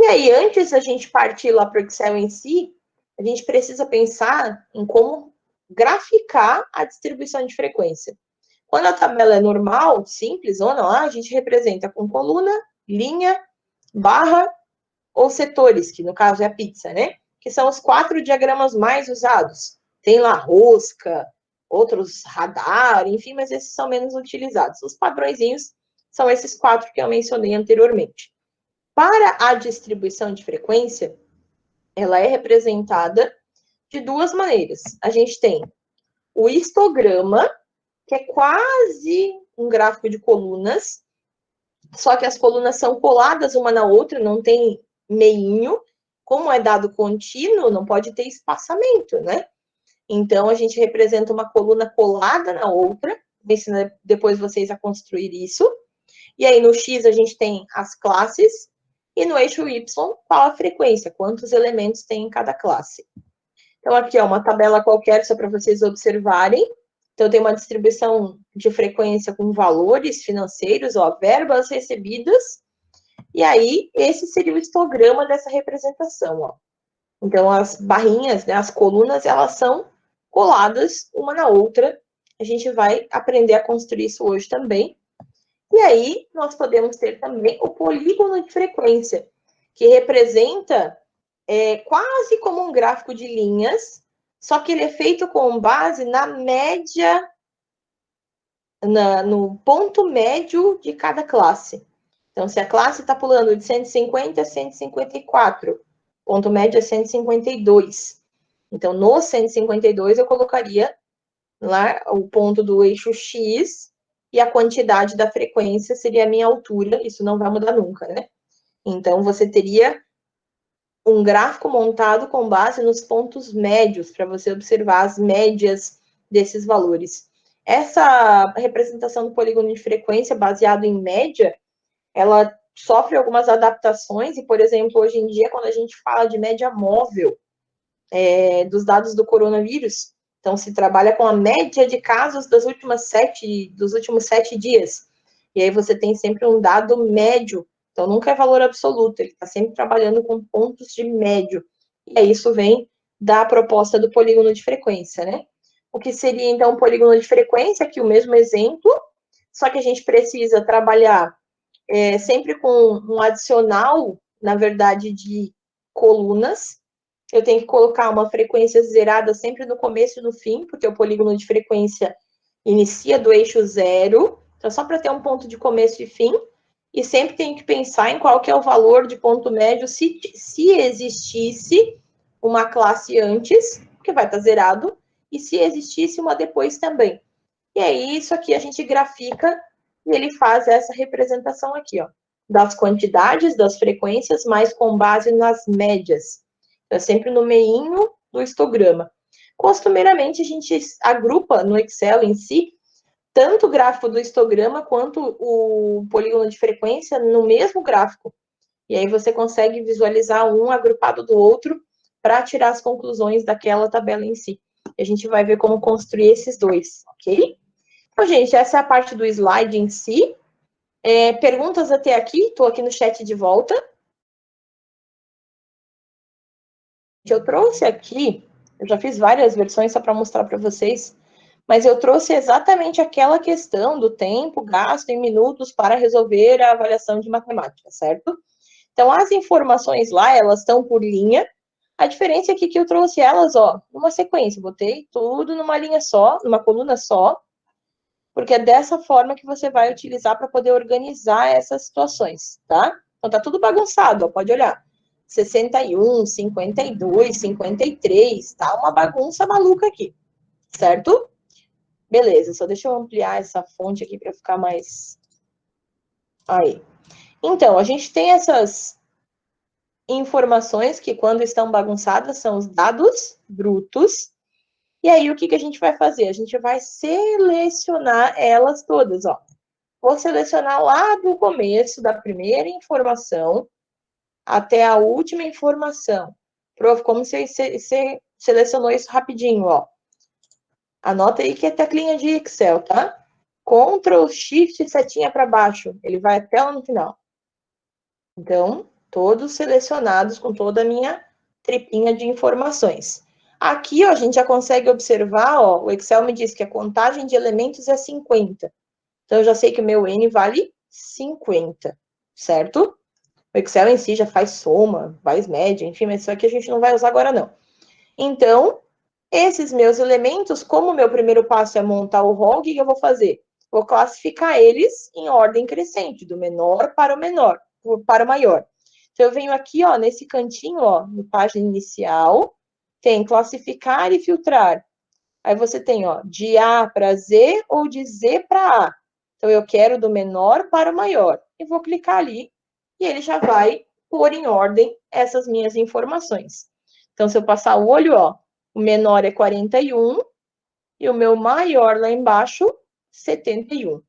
E aí, antes da gente partir lá para o Excel em si, a gente precisa pensar em como graficar a distribuição de frequência. Quando a tabela é normal, simples, ou não, a gente representa com coluna, linha, barra ou setores, que no caso é a pizza, né? Que são os 4 diagramas mais usados. Tem lá rosca, outros radar, enfim, mas esses são menos utilizados. Os padrõezinhos são esses 4 que eu mencionei anteriormente. Para a distribuição de frequência, ela é representada de duas maneiras. A gente tem o histograma, que é quase um gráfico de colunas, só que as colunas são coladas uma na outra, não tem meinho. Como é dado contínuo, não pode ter espaçamento, né? Então, a gente representa uma coluna colada na outra. Vou ensinar depois vocês a construir isso. E aí, no X, a gente tem as classes. E no eixo Y, qual a frequência? Quantos elementos tem em cada classe? Então, aqui, ó, uma tabela qualquer, só para vocês observarem. Então, tem uma distribuição de frequência com valores financeiros, ó, verbas recebidas. E aí, esse seria o histograma dessa representação, ó. Então, as barrinhas, né, as colunas, elas são coladas uma na outra. A gente vai aprender a construir isso hoje também. E aí, nós podemos ter também o polígono de frequência, que representa quase como um gráfico de linhas, só que ele é feito com base na média, no ponto médio de cada classe. Então, se a classe está pulando de 150 a 154, ponto médio é 152. Então, no 152, eu colocaria lá o ponto do eixo X e a quantidade da frequência seria a minha altura, isso não vai mudar nunca, né? Então, você teria um gráfico montado com base nos pontos médios, para você observar as médias desses valores. Essa representação do polígono de frequência baseado em média, ela sofre algumas adaptações, e, por exemplo, hoje em dia, quando a gente fala de média móvel dos dados do coronavírus, então se trabalha com a média de casos dos últimos 7 dias, e aí você tem sempre um dado médio, então nunca é valor absoluto, ele está sempre trabalhando com pontos de médio, e aí isso vem da proposta do polígono de frequência, né? O que seria, então, um polígono de frequência, aqui o mesmo exemplo, só que a gente precisa trabalhar sempre com um adicional, na verdade, de colunas. Eu tenho que colocar uma frequência zerada sempre no começo e no fim, porque o polígono de frequência inicia do eixo zero, então só para ter um ponto de começo e fim, e sempre tenho que pensar em qual que é o valor de ponto médio se existisse uma classe antes, que vai estar zerado, e se existisse uma depois também. E aí, isso aqui a gente grafica e ele faz essa representação aqui, ó, das quantidades, das frequências, mas com base nas médias. Então, é sempre no meinho do histograma. Costumeiramente, a gente agrupa no Excel em si, tanto o gráfico do histograma quanto o polígono de frequência no mesmo gráfico. E aí você consegue visualizar um agrupado do outro para tirar as conclusões daquela tabela em si. E a gente vai ver como construir esses dois, ok? Então, gente, essa é a parte do slide em si. Perguntas até aqui? Estou aqui no chat de volta. Eu trouxe aqui, eu já fiz várias versões só para mostrar para vocês, mas eu trouxe exatamente aquela questão do tempo gasto em minutos para resolver a avaliação de matemática, certo? Então, as informações lá, elas estão por linha. A diferença é que eu trouxe elas, ó, numa sequência. Botei tudo numa linha só, numa coluna só, porque é dessa forma que você vai utilizar para poder organizar essas situações, tá? Então, tá tudo bagunçado, ó, pode olhar. 61, 52, 53, tá uma bagunça maluca aqui, certo? Beleza, só deixa eu ampliar essa fonte aqui para ficar mais... Aí. Então, a gente tem essas informações que, quando estão bagunçadas, são os dados brutos. E aí, o que a gente vai fazer? A gente vai selecionar elas todas, ó. Vou selecionar lá do começo, da primeira informação, até a última informação. Como você selecionou isso rapidinho, ó. Anota aí que é teclinha de Excel, tá? Ctrl, Shift, setinha para baixo. Ele vai até lá no final. Então, Todos selecionados com toda a minha tripinha de informações. Aqui, ó, a gente já consegue observar, ó, o Excel me diz que a contagem de elementos é 50. Então, eu já sei que o meu N vale 50, certo? O Excel em si já faz soma, faz média, enfim, mas isso aqui a gente não vai usar agora, não. Então, esses meus elementos, como o meu primeiro passo é montar o rol, o que eu vou fazer? Vou classificar eles em ordem crescente, do menor para o menor, para o maior. Então, eu venho aqui, ó, nesse cantinho, ó, no página inicial, tem classificar e filtrar. Aí você tem, ó, de A para Z ou de Z para A. Então, eu quero do menor para o maior. E vou clicar ali e ele já vai pôr em ordem essas minhas informações. Então, se eu passar o olho, ó, o menor é 41 e o meu maior lá embaixo, 71.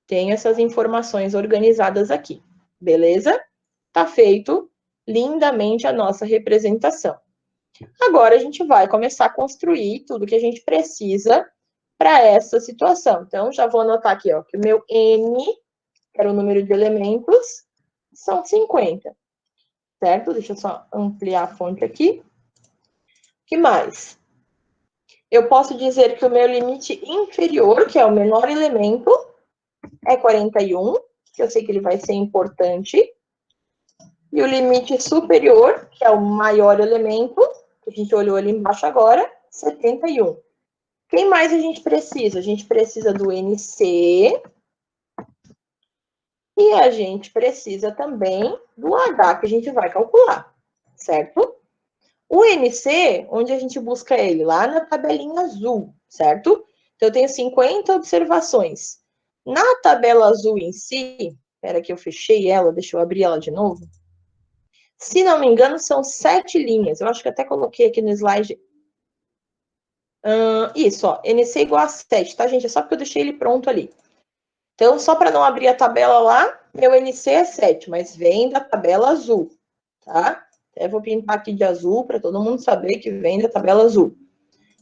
Tenho essas informações organizadas aqui, beleza? Tá feito lindamente a nossa representação. Agora a gente vai começar a construir tudo que a gente precisa para essa situação. Então, já vou anotar aqui, ó, que o meu N, que era o número de elementos, são 50, certo? Deixa eu só ampliar a fonte aqui. O que mais? Eu posso dizer que o meu limite inferior, que é o menor elemento, é 41, que eu sei que ele vai ser importante. E o limite superior, que é o maior elemento, que a gente olhou ali embaixo agora, 71. Quem mais a gente precisa? A gente precisa do NC. E a gente precisa também do H, que a gente vai calcular, certo? O NC, onde a gente busca ele? Lá na tabelinha azul, certo? Então, eu tenho 50 observações. Na tabela azul em si, espera que eu fechei ela, deixa eu abrir ela de novo. Se não me engano, são 7 linhas. Eu acho que até coloquei aqui no slide. Isso, ó, NC igual a 7, tá, gente? É só porque eu deixei ele pronto ali. Então, só para não abrir a tabela lá, meu NC é 7, mas vem da tabela azul, tá? Até vou pintar aqui de azul para todo mundo saber que vem da tabela azul.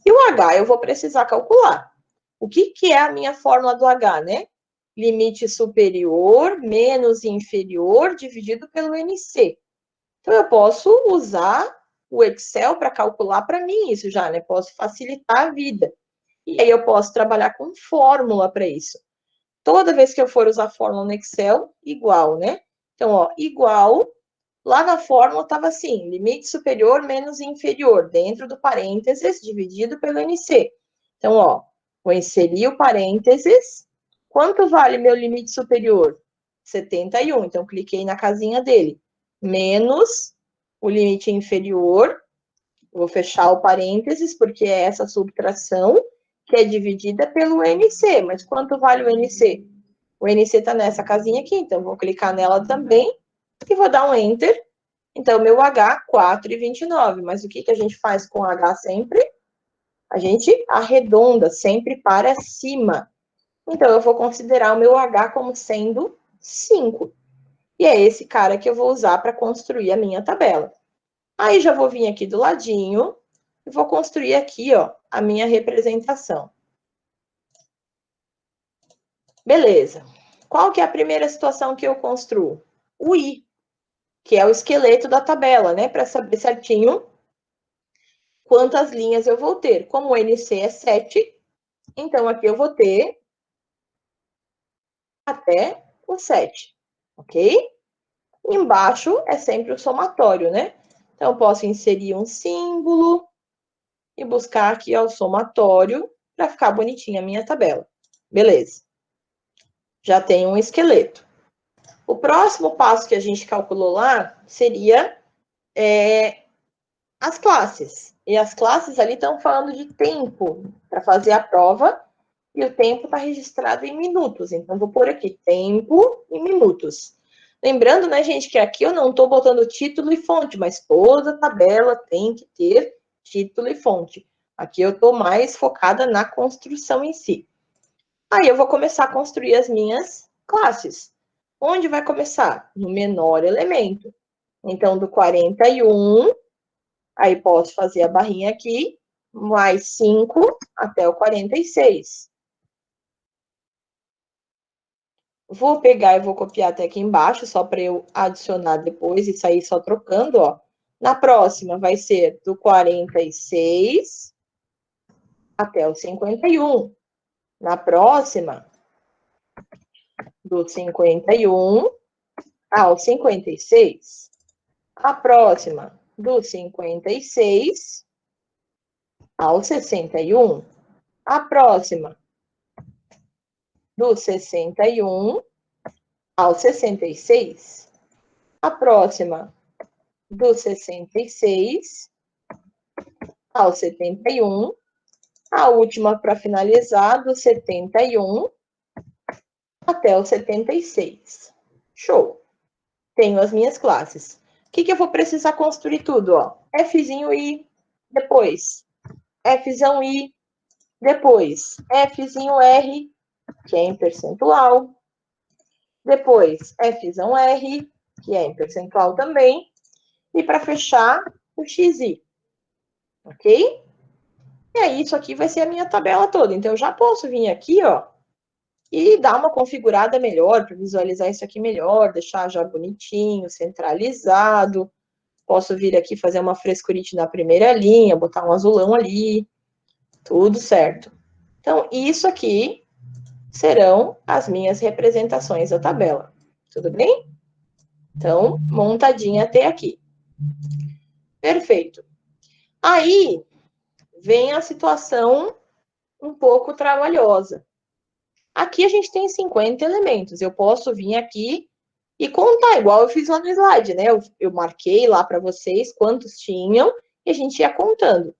E o H eu vou precisar calcular. O que é a minha fórmula do H, né? Limite superior menos inferior dividido pelo NC. Então, eu posso usar o Excel para calcular para mim isso já, né? Posso facilitar a vida. E aí eu posso trabalhar com fórmula para isso. Toda vez que eu for usar fórmula no Excel, igual, né? Então, ó, igual, lá na fórmula estava assim, limite superior menos inferior, dentro do parênteses, dividido pelo NC. Então, ó, vou inserir o parênteses. Quanto vale meu limite superior? 71. Então, cliquei na casinha dele. Menos o limite inferior. Vou fechar o parênteses, porque é essa subtração que é dividida pelo NC. Mas quanto vale o NC? O NC está nessa casinha aqui, então vou clicar nela também e vou dar um Enter. Então, meu H, 4,29. Mas o que a gente faz com H sempre? A gente arredonda sempre para cima. Então, eu vou considerar o meu H como sendo 5. E é esse cara que eu vou usar para construir a minha tabela. Aí, já vou vir aqui do ladinho e vou construir aqui, ó, a minha representação. Beleza. Qual que é a primeira situação que eu construo? O I, que é o esqueleto da tabela, né? Para saber certinho quantas linhas eu vou ter. Como o NC é 7, então aqui eu vou ter até o 7, ok? Embaixo é sempre o somatório, né? Então, eu posso inserir um símbolo e buscar aqui ó, o somatório para ficar bonitinha a minha tabela. Beleza. Já tem um esqueleto. O próximo passo que a gente calculou lá seria as classes. E as classes ali estão falando de tempo para fazer a prova. E o tempo está registrado em minutos. Então, vou pôr aqui tempo em minutos. Lembrando, né, gente, que aqui eu não estou botando título e fonte, mas toda tabela tem que ter título e fonte. Aqui eu estou mais focada na construção em si. Aí eu vou começar a construir as minhas classes. Onde vai começar? No menor elemento. Então, do 41, aí posso fazer a barrinha aqui, mais 5 até o 46. Vou pegar e vou copiar até aqui embaixo, só para eu adicionar depois e sair só trocando, ó. Na próxima vai ser do 46 até o 51. Na próxima, do 51 ao 56. A próxima, do 56 ao 61. A próxima, do 61 ao 66. A próxima, do 66 ao 71. A última, para finalizar, do 71 até o 76. Show! Tenho as minhas classes. O que eu vou precisar construir tudo? Ó? Fzinho I, depois Fzão I, depois Fzinho R, que é em percentual, depois Fzão R, que é em percentual também, e para fechar, o XI. Ok? E aí, isso aqui vai ser a minha tabela toda. Então, eu já posso vir aqui, ó, e dar uma configurada melhor, para visualizar isso aqui melhor, deixar já bonitinho, centralizado. Posso vir aqui fazer uma frescurite na primeira linha, botar um azulão ali, tudo certo. Então, isso aqui serão as minhas representações da tabela. Tudo bem? Então, montadinha até aqui. Perfeito. Aí, vem a situação um pouco trabalhosa. Aqui a gente tem 50 elementos. Eu posso vir aqui e contar, igual eu fiz lá no slide, né? Eu marquei lá para vocês quantos tinham e a gente ia contando.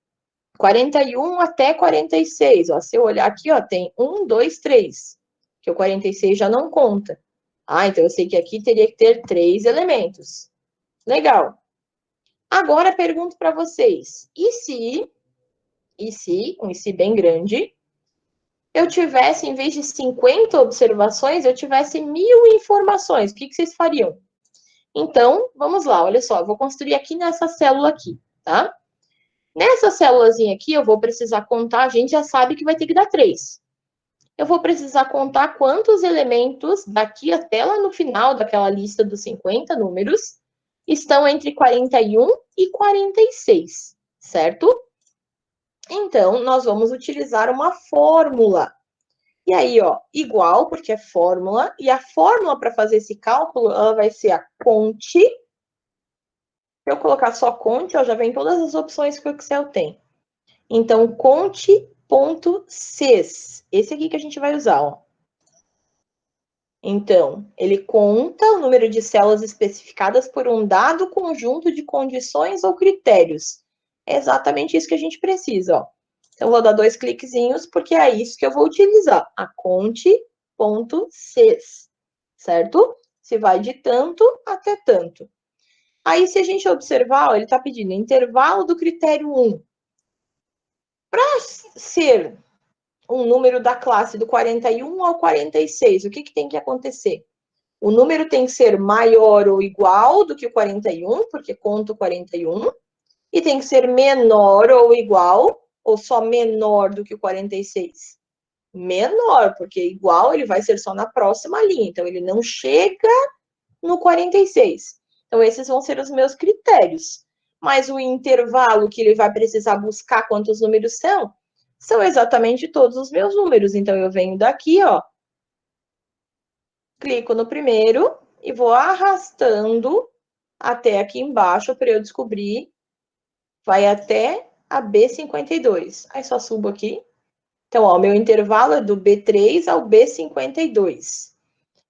41 até 46. Ó, se eu olhar aqui, ó, tem 1, 2, 3. Que o 46 já não conta. Ah, então eu sei que aqui teria que ter 3 elementos. Legal. Agora pergunto para vocês. E se, um e se bem grande, eu tivesse, em vez de 50 observações, eu tivesse 1000 informações, o que vocês fariam? Então, vamos lá, olha só, eu vou construir aqui nessa célula aqui, tá? Nessa célulazinha aqui, eu vou precisar contar, a gente já sabe que vai ter que dar 3. Eu vou precisar contar quantos elementos, daqui até lá no final daquela lista dos 50 números, estão entre 41 e 46, certo? Então, nós vamos utilizar uma fórmula. E aí, ó, igual, porque é fórmula, e a fórmula para fazer esse cálculo, ela vai ser a conte. Se eu colocar só conte, ó, já vem todas as opções que o Excel tem. Então, conte.sys. Esse aqui que a gente vai usar, ó. Então, ele conta o número de células especificadas por um dado conjunto de condições ou critérios. É exatamente isso que a gente precisa, ó. Então, vou dar 2 cliquezinhos, porque é isso que eu vou utilizar, a conte.sys, certo? Se vai de tanto até tanto. Aí, se a gente observar, ó, ele está pedindo intervalo do critério 1. Para ser um número da classe do 41 ao 46, o que tem que acontecer? O número tem que ser maior ou igual do que o 41, porque conta o 41, e tem que ser menor ou igual, ou só menor do que o 46. Menor, porque igual ele vai ser só na próxima linha, então ele não chega no 46. Então, esses vão ser os meus critérios. Mas o intervalo que ele vai precisar buscar quantos números são exatamente todos os meus números. Então, eu venho daqui, ó, clico no primeiro e vou arrastando até aqui embaixo para eu descobrir. Vai até a B52. Aí só subo aqui. Então, ó, o meu intervalo é do B3 ao B52.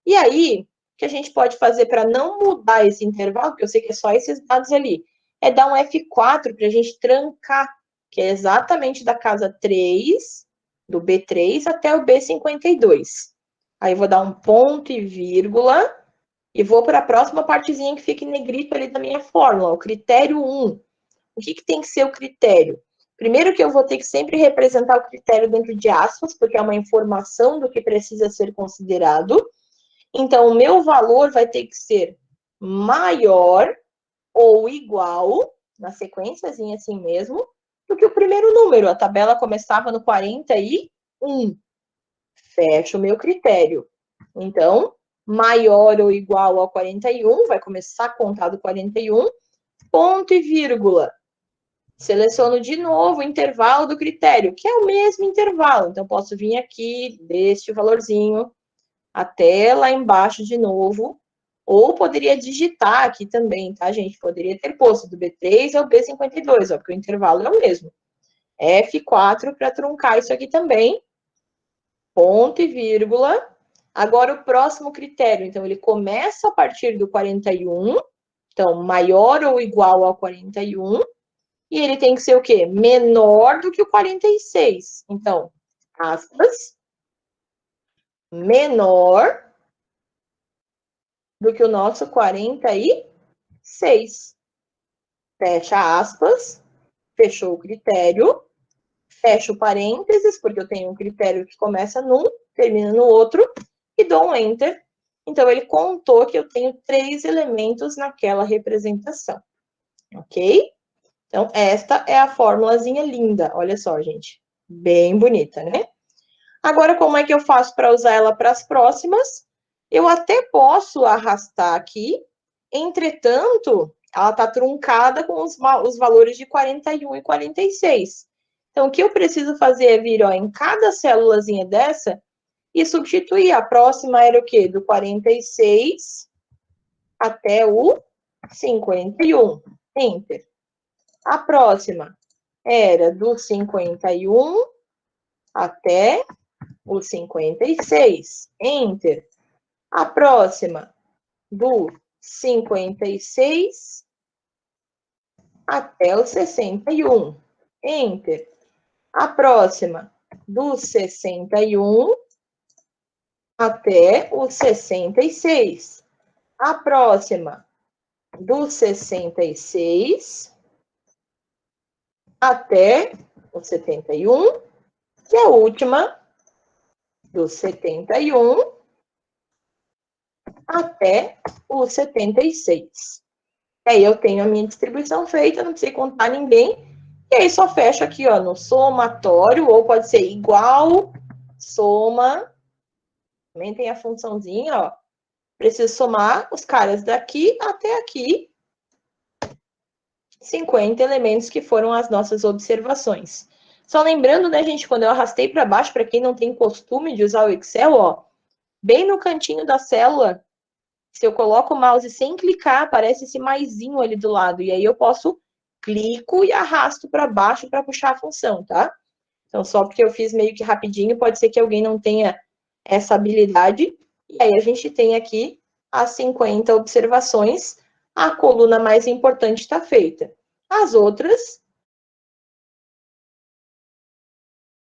E aí, o que a gente pode fazer para não mudar esse intervalo, porque eu sei que é só esses dados ali, é dar um F4 para a gente trancar, que é exatamente da casa 3, do B3 até o B52. Aí eu vou dar um ponto e vírgula e vou para a próxima partezinha que fica em negrito ali da minha fórmula, o critério 1. O que tem que ser o critério? Primeiro que eu vou ter que sempre representar o critério dentro de aspas, porque é uma informação do que precisa ser considerado. Então, o meu valor vai ter que ser maior ou igual, na sequenciazinha assim mesmo, do que o primeiro número. A tabela começava no 41. Fecha o meu critério. Então, maior ou igual a 41, vai começar a contar do 41, ponto e vírgula. Seleciono de novo o intervalo do critério, que é o mesmo intervalo. Então, posso vir aqui deste valorzinho até lá embaixo de novo, ou poderia digitar aqui também, tá, gente? Poderia ter posto do B3 ao B52, ó, porque o intervalo é o mesmo. F4 para truncar isso aqui também, ponto e vírgula. Agora, o próximo critério, então, ele começa a partir do 41, então, maior ou igual ao 41, e ele tem que ser o quê? Menor do que o 46. Então, aspas, menor do que o nosso 46. Fecha aspas, fechou o critério, fecho parênteses, porque eu tenho um critério que começa num, termina no outro, e dou um enter. Então, ele contou que eu tenho 3 elementos naquela representação. Ok? Então, esta é a formulazinha linda. Olha só, gente. Bem bonita, né? Agora, como é que eu faço para usar ela para as próximas? Eu até posso arrastar aqui, entretanto, ela está truncada com os valores de 41 e 46. Então, o que eu preciso fazer é vir ó, em cada célulazinha dessa e substituir. A próxima era o quê? Do 46 até o 51. Enter. A próxima era do 51 até o 56. Enter. A próxima, do 56 até o 61. Enter. A próxima, do 61 até o 66. A próxima, do 66 até o 71. E a última, do 71 até o 76. E aí eu tenho a minha distribuição feita, não precisa contar ninguém. E aí só fecho aqui, ó, no somatório, ou pode ser igual, soma. Também tem a funçãozinha, ó. Preciso somar os caras daqui até aqui. 50 elementos que foram as nossas observações. Só lembrando, né, gente, quando eu arrastei para baixo, para quem não tem costume de usar o Excel, ó, bem no cantinho da célula, se eu coloco o mouse sem clicar, aparece esse maisinho ali do lado. E aí eu posso clico e arrasto para baixo para puxar a função, tá? Então, só porque eu fiz meio que rapidinho, pode ser que alguém não tenha essa habilidade. E aí a gente tem aqui as 50 observações. A coluna mais importante está feita. As outras